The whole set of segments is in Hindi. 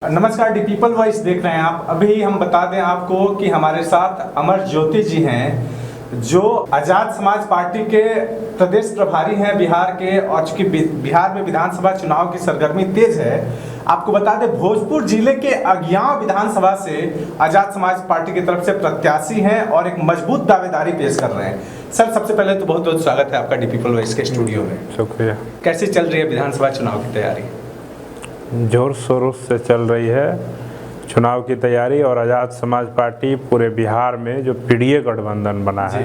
नमस्कार, दी पीपल वॉइस देख रहे हैं आप। अभी हम बता दें आपको कि हमारे साथ अमर ज्योति जी हैं, जो आजाद समाज पार्टी के प्रदेश प्रभारी हैं बिहार के, और चूंकि बिहार में विधानसभा चुनाव की सरगर्मी तेज है। आपको बता दें, भोजपुर जिले के अगियांव विधानसभा से आजाद समाज पार्टी की तरफ से प्रत्याशी हैं और एक मजबूत दावेदारी पेश कर रहे हैं। सर, सबसे पहले तो बहुत बहुत स्वागत है आपका दी पीपल वॉइस के स्टूडियो में। शुक्रिया। कैसे चल रही है विधानसभा चुनाव की तैयारी? जोर शोर से चल रही है चुनाव की तैयारी, और आज़ाद समाज पार्टी पूरे बिहार में जो पीडीए गठबंधन बना है,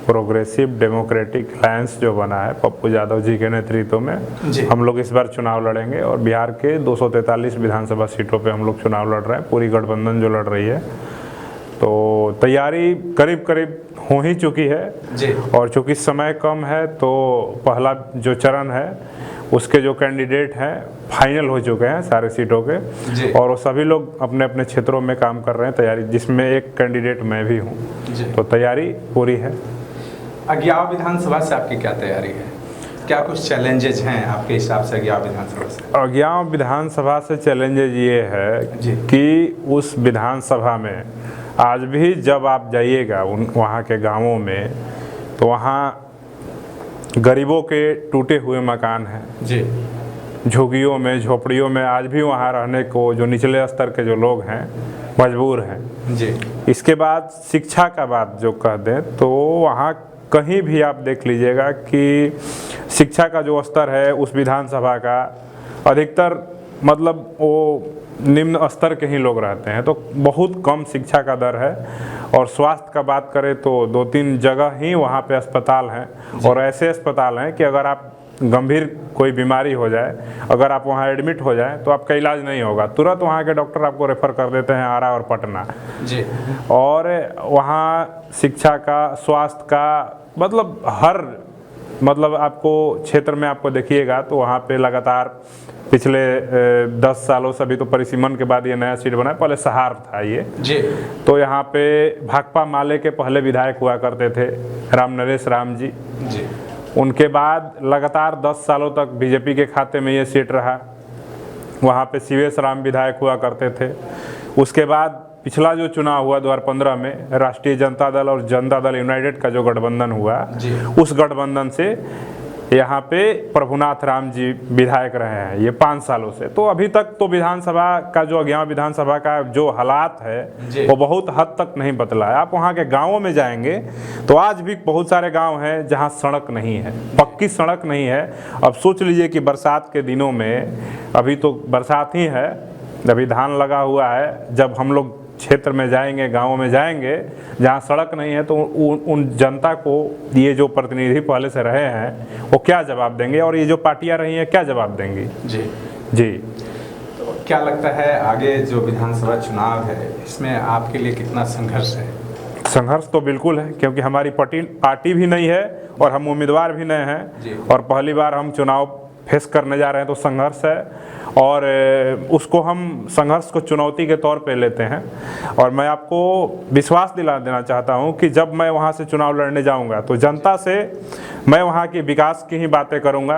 प्रोग्रेसिव डेमोक्रेटिक अलायंस जो बना है पप्पू यादव जी के नेतृत्व में, हम लोग इस बार चुनाव लड़ेंगे और बिहार के 243 विधानसभा सीटों पे हम लोग चुनाव लड़ रहे हैं। पूरी गठबंधन जो लड़ रही है, तो तैयारी करीब करीब हो ही चुकी है जी। और चूँकि समय कम है, तो पहला जो चरण है उसके जो कैंडिडेट हैं फाइनल हो चुके हैं सारे सीटों के, और वो सभी लोग अपने अपने क्षेत्रों में काम कर रहे हैं तैयारी, जिसमें एक कैंडिडेट मैं भी हूँ। तो तैयारी पूरी है। अगियाव विधानसभा से आपकी क्या तैयारी है? क्या कुछ चैलेंजेज हैं आपके हिसाब से अगियाव विधानसभा से? अगियाव विधानसभा से चैलेंजेज ये है कि उस विधानसभा में आज भी जब आप जाइएगा वहाँ के गाँवों में, तो वहाँ गरीबों के टूटे हुए मकान हैं जी, झुग्गियों में, झोपड़ियों में आज भी वहाँ रहने को जो निचले स्तर के जो लोग हैं मजबूर हैं जी। इसके बाद शिक्षा का बात जो कह दें, तो वहाँ कहीं भी आप देख लीजिएगा कि शिक्षा का जो स्तर है उस विधानसभा का अधिकतर मतलब वो निम्न स्तर के ही लोग रहते हैं, तो बहुत कम शिक्षा का दर है। और स्वास्थ्य का बात करें तो 2-3 जगह ही वहाँ पे अस्पताल हैं, और ऐसे अस्पताल हैं कि अगर आप गंभीर कोई बीमारी हो जाए, अगर आप वहाँ एडमिट हो जाए, तो आपका इलाज नहीं होगा, तुरंत वहाँ के डॉक्टर आपको रेफ़र कर देते हैं आरा और पटना जी। और वहाँ शिक्षा का, स्वास्थ्य का, मतलब आपको क्षेत्र में आपको देखिएगा तो वहाँ पे लगातार पिछले 10 सालों से, अभी तो परिसीमन के बाद ये नया सीट बना है, पहले सहार था ये जी। तो यहाँ पे भाकपा माले के पहले विधायक हुआ करते थे राम नरेश राम जी जी। उनके बाद लगातार 10 सालों तक बीजेपी के खाते में ये सीट रहा। वहाँ पे सीवेश राम विधायक हुआ करते थे। उसके बाद पिछला जो चुनाव हुआ 2015 में, राष्ट्रीय जनता दल और जनता दल यूनाइटेड का जो गठबंधन हुआ, उस गठबंधन से यहाँ पे प्रभुनाथ राम जी विधायक रहे हैं ये 5 सालों से। तो अभी तक तो विधानसभा का जो अगियाव विधानसभा का जो हालात है वो बहुत हद तक नहीं बदला है। आप वहाँ के गाँवों में जाएंगे तो आज भी बहुत सारे गांव हैं जहाँ सड़क नहीं है, पक्की सड़क नहीं है। अब सोच लीजिए कि बरसात के दिनों में, अभी तो बरसात ही है, अभी धान लगा हुआ है, जब हम लोग क्षेत्र में जाएंगे, गाँवों में जाएंगे जहाँ सड़क नहीं है, तो उन जनता को ये जो प्रतिनिधि पहले से रहे हैं वो क्या जवाब देंगे, और ये जो पार्टियां रही हैं क्या जवाब देंगी जी जी। तो क्या लगता है आगे जो विधानसभा चुनाव है, इसमें आपके लिए कितना संघर्ष है? संघर्ष तो बिल्कुल है, क्योंकि हमारी पार्टी भी नहीं है और हम उम्मीदवार भी नहीं हैं, और पहली बार हम चुनाव फेस करने जा रहे हैं, तो संघर्ष है। और उसको हम संघर्ष को चुनौती के तौर पे लेते हैं। और मैं आपको विश्वास दिला देना चाहता हूं कि जब मैं वहां से चुनाव लड़ने जाऊंगा तो जनता से मैं वहां के विकास की ही बातें करूंगा।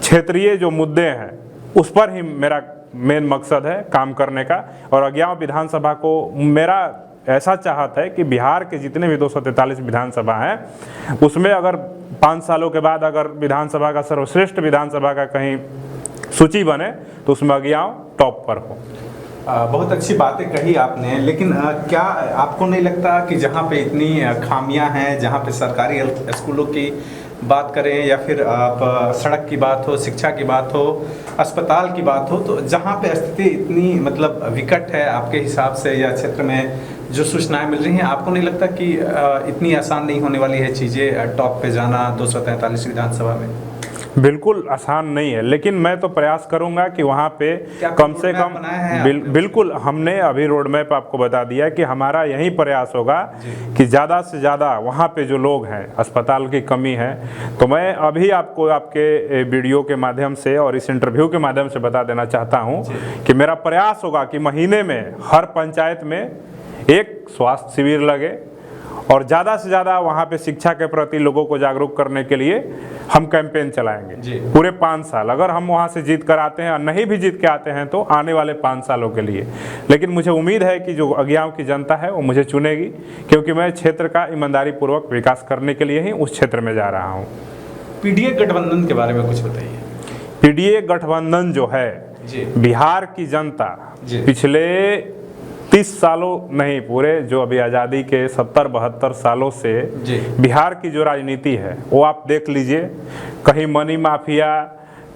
क्षेत्रीय जो मुद्दे हैं उस पर ही मेरा मेन मकसद है काम करने का। और अगियाव विधानसभा को मेरा ऐसा चाहत है कि बिहार के जितने भी 243 विधानसभा हैं, उसमें अगर 5 सालों के बाद अगर विधानसभा का सर्वश्रेष्ठ विधानसभा का कहीं सूची बने तो उसमें अगियाव टॉप पर हो। बहुत अच्छी बातें कही आपने, लेकिन क्या आपको नहीं लगता कि जहाँ पे इतनी खामियां हैं, जहाँ पे सरकारी स्कूलों की बात करें या फिर आप सड़क की बात हो, शिक्षा की बात हो, अस्पताल की बात हो, तो जहाँ पे स्थिति इतनी मतलब विकट है आपके हिसाब से, या क्षेत्र में जो सूचनाएं मिल रही हैं, आपको नहीं लगता कि इतनी आसान नहीं होने वाली है चीज़ें, टॉप पे जाना 243 विधानसभा में? बिल्कुल आसान नहीं है, लेकिन मैं तो प्रयास करूंगा कि वहाँ पे कम से कम बिल्कुल हमने अभी रोड मैप आपको बता दिया कि हमारा यही प्रयास होगा कि ज़्यादा से ज़्यादा वहाँ पे जो लोग हैं, अस्पताल की कमी है, तो मैं अभी आपको आपके वीडियो के माध्यम से और इस इंटरव्यू के माध्यम से बता देना चाहता हूँ कि मेरा प्रयास होगा कि महीने में हर पंचायत में एक स्वास्थ्य शिविर लगे, और ज़्यादा से ज़्यादा वहाँ पे शिक्षा के प्रति लोगों को जागरूक करने के लिए हम कैंपेन चलाएंगे पूरे 5 साल। अगर हम वहाँ से जीत कर आते हैं और नहीं भी जीत के आते हैं तो आने वाले 5 सालों के लिए। लेकिन मुझे उम्मीद है कि जो अगियाँव की जनता है वो मुझे चुनेगी, क्योंकि मैं क्षेत्र का ईमानदारी पूर्वक विकास करने के लिए ही उस क्षेत्र में जा रहा हूँ। पीडीए गठबंधन के बारे में कुछ बताइए। पीडीए गठबंधन जो है, बिहार की जनता पिछले 30 सालों नहीं, पूरे जो अभी आज़ादी के 70-72 सालों से बिहार की जो राजनीति है वो आप देख लीजिए। कहीं मनी माफिया,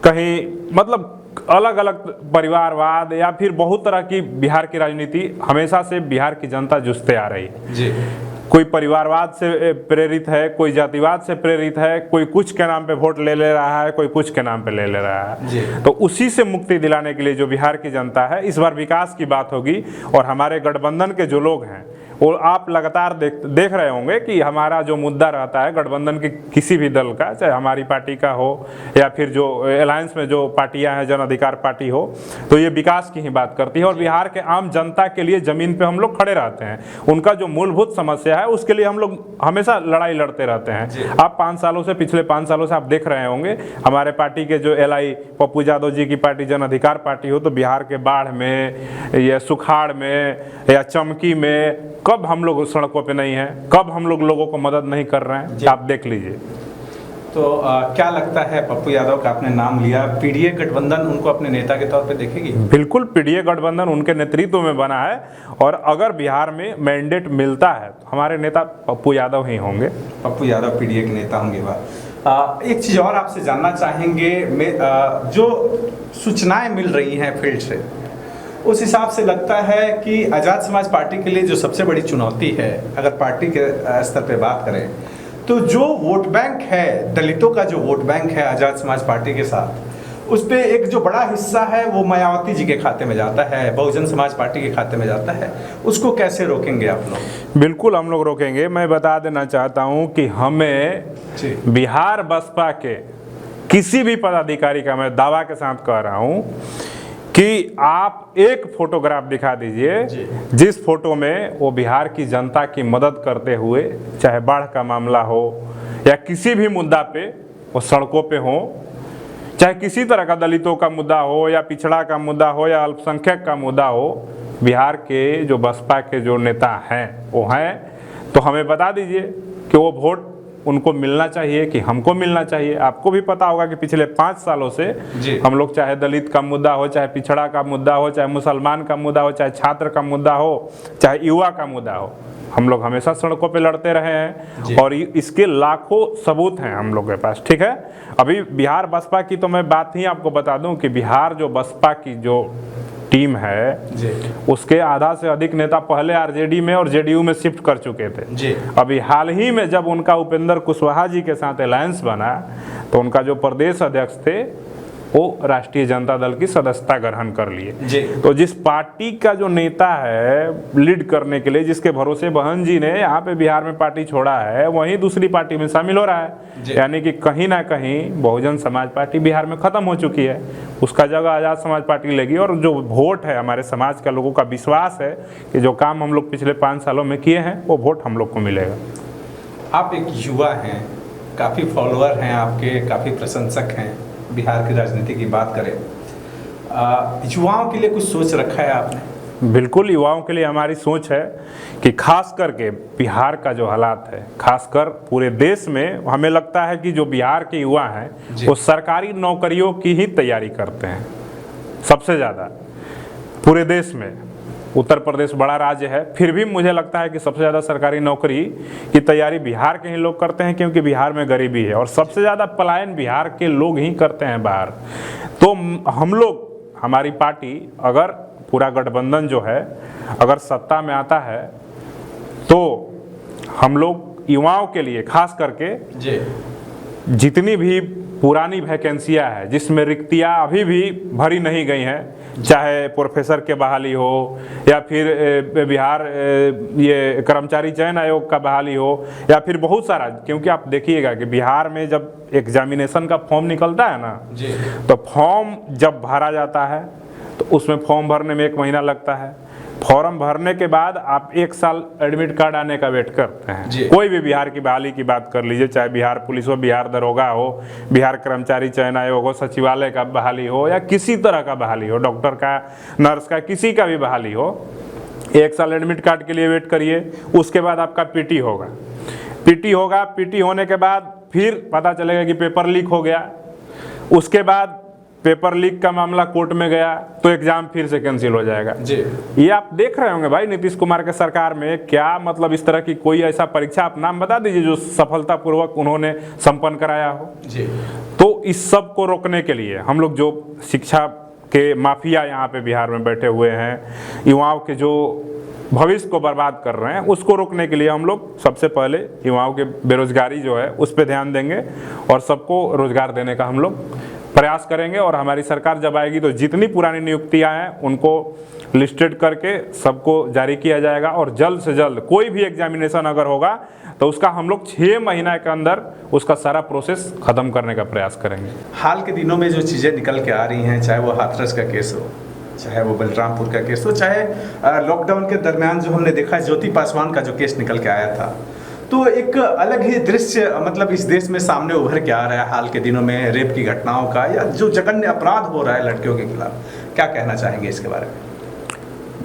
कहीं मतलब अलग अलग परिवारवाद या फिर बहुत तरह की बिहार की राजनीति हमेशा से बिहार की जनता जूझते आ रही है। कोई परिवारवाद से प्रेरित है, कोई जातिवाद से प्रेरित है, कोई कुछ के नाम पे वोट ले रहा है, कोई कुछ के नाम पे ले रहा है। तो उसी से मुक्ति दिलाने के लिए जो बिहार की जनता है, इस बार विकास की बात होगी। और हमारे गठबंधन के जो लोग हैं वो आप लगातार देख रहे होंगे कि हमारा जो मुद्दा रहता है गठबंधन के किसी भी दल का, चाहे हमारी पार्टी का हो या फिर जो अलायंस में जो पार्टियां हैं, जन अधिकार पार्टी हो, तो ये विकास की ही बात करती है। और बिहार के आम जनता के लिए ज़मीन पे हम लोग खड़े रहते हैं। उनका जो मूलभूत समस्या है उसके लिए हम लोग हमेशा लड़ाई लड़ते रहते हैं। आप 5 सालों से, पिछले 5 सालों से आप देख रहे होंगे हमारे पार्टी के जो LI पप्पू यादव जी की पार्टी जन अधिकार पार्टी हो, तो बिहार के बाढ़ में या सुखाड़ में या चमकी में कब हम लोग सड़कों पे नहीं हैं, कब हम लोग लोगों को मदद नहीं कर रहे हैं, आप देख लीजिए। तो क्या लगता है, पप्पू यादव का आपने नाम लिया, पीडीए गठबंधन उनको अपने नेता के तौर पे देखेगी? बिल्कुल, पीडीए गठबंधन उनके नेतृत्व में बना है और अगर बिहार में मैंडेट मिलता है तो हमारे नेता पप्पू यादव ही होंगे। पप्पू यादव पीडीए के नेता होंगे। वाह। एक चीज़ और आपसे जानना चाहेंगे, जो सूचनाएं मिल रही हैं फील्ड से, उस हिसाब से लगता है कि आज़ाद समाज पार्टी के लिए जो सबसे बड़ी चुनौती है, अगर पार्टी के स्तर पे बात करें, तो जो वोट बैंक है, दलितों का जो वोट बैंक है आज़ाद समाज पार्टी के साथ, उस पर एक जो बड़ा हिस्सा है वो मायावती जी के खाते में जाता है, बहुजन समाज पार्टी के खाते में जाता है। उसको कैसे रोकेंगे आप लोग? बिल्कुल हम लोग रोकेंगे। मैं बता देना चाहता हूँ कि हमें बिहार बसपा के किसी भी पदाधिकारी का, मैं दावा के साथ कह रहा हूँ कि आप एक फोटोग्राफ दिखा दीजिए जिस फोटो में वो बिहार की जनता की मदद करते हुए, चाहे बाढ़ का मामला हो या किसी भी मुद्दा पे वो सड़कों पे हो, चाहे किसी तरह का दलितों का मुद्दा हो या पिछड़ा का मुद्दा हो या अल्पसंख्यक का मुद्दा हो, बिहार के जो बसपा के जो नेता हैं वो हैं, तो हमें बता दीजिए कि वो वोट उनको मिलना चाहिए कि हमको मिलना चाहिए। आपको भी पता होगा कि पिछले 5 सालों से हम लोग, चाहे दलित का मुद्दा हो, चाहे पिछड़ा का मुद्दा हो, चाहे मुसलमान का मुद्दा हो, चाहे छात्र का मुद्दा हो, चाहे युवा का मुद्दा हो, हम लोग हमेशा सड़कों पे लड़ते रहे हैं और इसके लाखों सबूत हैं हम लोग के पास। ठीक है, अभी बिहार बसपा की तो मैं बात ही आपको बता दूं कि बिहार जो बसपा की जो टीम है उसके आधा से अधिक नेता पहले आरजेडी में और जेडीयू में शिफ्ट कर चुके थे। अभी हाल ही में जब उनका उपेंद्र कुशवाहा जी के साथ अलायंस बना तो उनका जो प्रदेश अध्यक्ष थे वो राष्ट्रीय जनता दल की सदस्यता ग्रहण कर लिए। तो जिस पार्टी का जो नेता है लीड करने के लिए, जिसके भरोसे बहन जी ने यहाँ पे बिहार में पार्टी छोड़ा है, वहीं दूसरी पार्टी में शामिल हो रहा है। यानी कि कहीं ना कहीं बहुजन समाज पार्टी बिहार में खत्म हो चुकी है, उसका जगह आज़ाद समाज पार्टी लेगी। और जो वोट है, हमारे समाज का लोगों का विश्वास है कि जो काम हम लोग पिछले 5 सालों में किए हैं वो वोट हम लोग को मिलेगा। आप एक युवा हैं, काफ़ी फॉलोअर हैं आपके, काफ़ी प्रशंसक हैं। बिहार की राजनीति की बात करें, युवाओं के लिए कुछ सोच रखा है आपने? बिल्कुल, युवाओं के लिए हमारी सोच है कि खास करके बिहार का जो हालात है, खासकर पूरे देश में, हमें लगता है कि जो बिहार के युवा हैं वो सरकारी नौकरियों की ही तैयारी करते हैं सबसे ज़्यादा पूरे देश में। उत्तर प्रदेश बड़ा राज्य है, फिर भी मुझे लगता है कि सबसे ज़्यादा सरकारी नौकरी की तैयारी बिहार के ही लोग करते हैं, क्योंकि बिहार में गरीबी है और सबसे ज़्यादा पलायन बिहार के लोग ही करते हैं बाहर। तो हम लोग, हमारी पार्टी, अगर पूरा गठबंधन जो है अगर सत्ता में आता है तो हम लोग युवाओं के लिए खास करके जितनी भी पुरानी वैकेंसियाँ है जिसमें रिक्तियाँ अभी भी भरी नहीं गई हैं, चाहे प्रोफेसर के बहाली हो या फिर बिहार ये कर्मचारी चयन आयोग का बहाली हो या फिर बहुत सारा, क्योंकि आप देखिएगा कि बिहार में जब एग्जामिनेशन का फॉर्म निकलता है ना, तो फॉर्म जब भरा जाता है तो उसमें फॉर्म भरने में 1 महीना लगता है, फॉर्म भरने के बाद आप 1 साल एडमिट कार्ड आने का वेट करते हैं। कोई भी बिहार की बहाली की बात कर लीजिए, चाहे बिहार पुलिस हो, बिहार दरोगा हो, बिहार कर्मचारी चयन आयोग हो, सचिवालय का बहाली हो, या किसी तरह का बहाली हो, डॉक्टर का, नर्स का, किसी का भी बहाली हो, 1 साल एडमिट कार्ड के लिए वेट करिए। उसके बाद आपका पीटी होगा। पीटी होने के बाद फिर पता चलेगा कि पेपर लीक हो गया। उसके बाद पेपर लीक का मामला कोर्ट में गया तो एग्जाम फिर से कैंसिल हो जाएगा जी। ये आप देख रहे होंगे भाई, नीतीश कुमार के सरकार में क्या मतलब इस तरह की कोई ऐसा परीक्षा आप नाम बता दीजिए जो सफलतापूर्वक उन्होंने संपन्न कराया हो जी। तो इस सब को रोकने के लिए हम लोग जो शिक्षा के माफिया यहाँ पे बिहार में बैठे हुए हैं, युवाओं के जो भविष्य को बर्बाद कर रहे हैं, उसको रोकने के लिए हम लोग सबसे पहले युवाओं के बेरोजगारी जो है उस पर ध्यान देंगे और सबको रोजगार देने का हम लोग प्रयास करेंगे। और हमारी सरकार जब आएगी तो जितनी पुरानी नियुक्तियां हैं उनको लिस्टेड करके सबको जारी किया जाएगा और जल्द से जल्द कोई भी एग्जामिनेशन अगर होगा तो उसका हम लोग 6 महीने के अंदर उसका सारा प्रोसेस खत्म करने का प्रयास करेंगे। हाल के दिनों में जो चीज़ें निकल के आ रही हैं, चाहे वो हाथरस का केस हो, चाहे वो बलरामपुर का केस हो, चाहे लॉकडाउन के दरमियान जो हमने देखा ज्योति पासवान का जो केस निकल के आया था, तो एक अलग ही दृश्य मतलब इस देश में सामने उभर के आ रहा है हाल के दिनों में रेप की घटनाओं का, या जो जघन्य अपराध हो रहा है लड़कियों के खिलाफ। क्या कहना चाहेंगे इसके बारे में?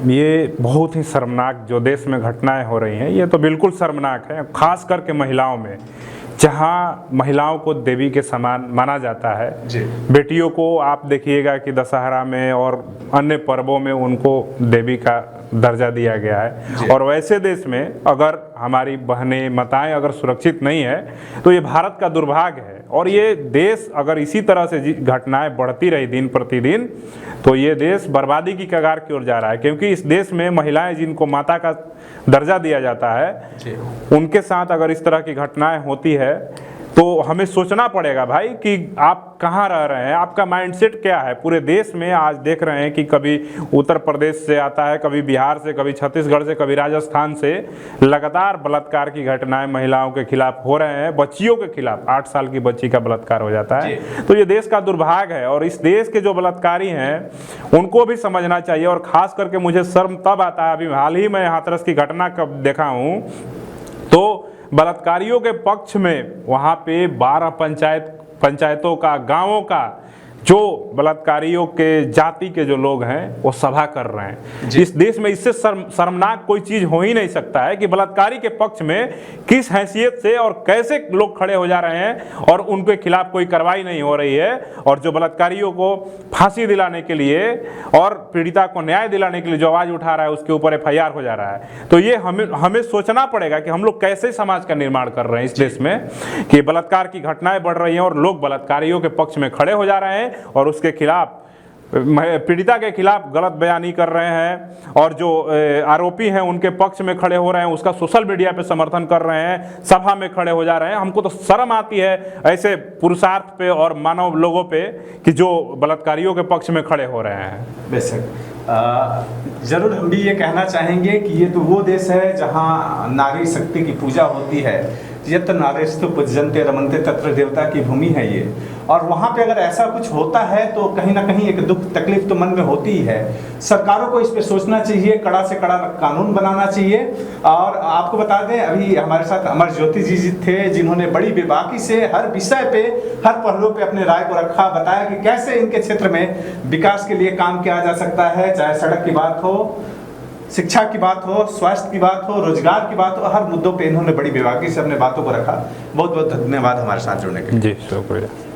ये बहुत ही शर्मनाक जो देश में घटनाएं हो रही हैं, ये तो बिल्कुल शर्मनाक है, खास करके महिलाओं में, जहाँ महिलाओं को देवी के समान माना जाता है जी। बेटियों को आप देखिएगा कि दशहरा में और अन्य पर्वों में उनको देवी का दर्जा दिया गया है। और वैसे देश में अगर हमारी बहनें, माताएं अगर सुरक्षित नहीं है तो ये भारत का दुर्भाग्य है। और ये देश अगर इसी तरह से घटनाएं बढ़ती रही दिन प्रतिदिन तो ये देश बर्बादी की कगार की ओर जा रहा है, क्योंकि इस देश में महिलाएं जिनको माता का दर्जा दिया जाता है उनके साथ अगर इस तरह की घटनाएं होती है तो हमें सोचना पड़ेगा भाई कि आप कहाँ रह रहे हैं, आपका माइंडसेट क्या है। पूरे देश में आज देख रहे हैं कि कभी उत्तर प्रदेश से आता है, कभी बिहार से, कभी छत्तीसगढ़ से, कभी राजस्थान से लगातार बलात्कार की घटनाएं महिलाओं के खिलाफ हो रहे हैं, बच्चियों के खिलाफ 8 साल की बच्ची का बलात्कार हो जाता है। तो ये देश का दुर्भाग्य है और इस देश के जो बलात्कारी हैं उनको भी समझना चाहिए। और खास करके मुझे शर्म तब आता है, अभी हाल ही में हाथरस की घटना कब देखा हूँ तो बलात्कारियों के पक्ष में वहाँ पे 12 पंचायतों का, गांवों का जो बलात्कारियों के जाति के जो लोग हैं वो सभा कर रहे हैं। इस देश में इससे शर्मनाक कोई चीज हो ही नहीं सकता है कि बलात्कारी के पक्ष में किस हैसियत से और कैसे लोग खड़े हो जा रहे हैं और उनके खिलाफ कोई कार्रवाई नहीं हो रही है। और जो बलात्कारियों को फांसी दिलाने के लिए और पीड़िता को न्याय दिलाने के लिए जो आवाज उठा रहा है उसके ऊपर FIR हो जा रहा है। तो ये हमें सोचना पड़ेगा कि हम लोग कैसे समाज का निर्माण कर रहे हैं इस देश में कि बलात्कार की घटनाएं बढ़ रही हैं और लोग बलात्कारियों के पक्ष में खड़े हो जा रहे हैं और उसके खिलाफ, पीड़िता के खिलाफ गलत बयानी कर रहे हैं और जो आरोपी हैं उनके पक्ष में खड़े हो रहे हैं, उसका सोशल मीडिया पे समर्थन कर रहे हैं, सभा में खड़े हो जा रहे हैं। हमको तो शर्म आती है ऐसे पुरुषार्थ पे और मानव लोगों पे कि जो बलात्कारियों के पक्ष में खड़े हो रहे हैं। बेशक जरूर हम भी ये कहना चाहेंगे कि ये तो वो देश है जहाँ नारी शक्ति की पूजा होती है, यत नारीस्तु पूज्यन्ते रमन्ते तत्र देवता की भूमि है ये। और वहाँ पे अगर ऐसा कुछ होता है तो कहीं ना कहीं एक दुख तकलीफ तो मन में होती ही है। सरकारों को इस पे सोचना चाहिए, कड़ा से कड़ा कानून बनाना चाहिए। और आपको बता दें अभी हमारे साथ अमर ज्योति जी थे जिन्होंने बड़ी बेबाकी से हर विषय पे, हर पहलू पे अपने राय को रखा, बताया कि कैसे इनके क्षेत्र में विकास के लिए काम किया जा सकता है, चाहे सड़क की बात हो, शिक्षा की बात हो, स्वास्थ्य की बात हो, रोजगार की बात हो, हर मुद्दों पे इन्होंने बड़ी बेबाकी से अपने बातों को रखा। बहुत बहुत धन्यवाद हमारे साथ जुड़ने के लिए। जी शुक्रिया।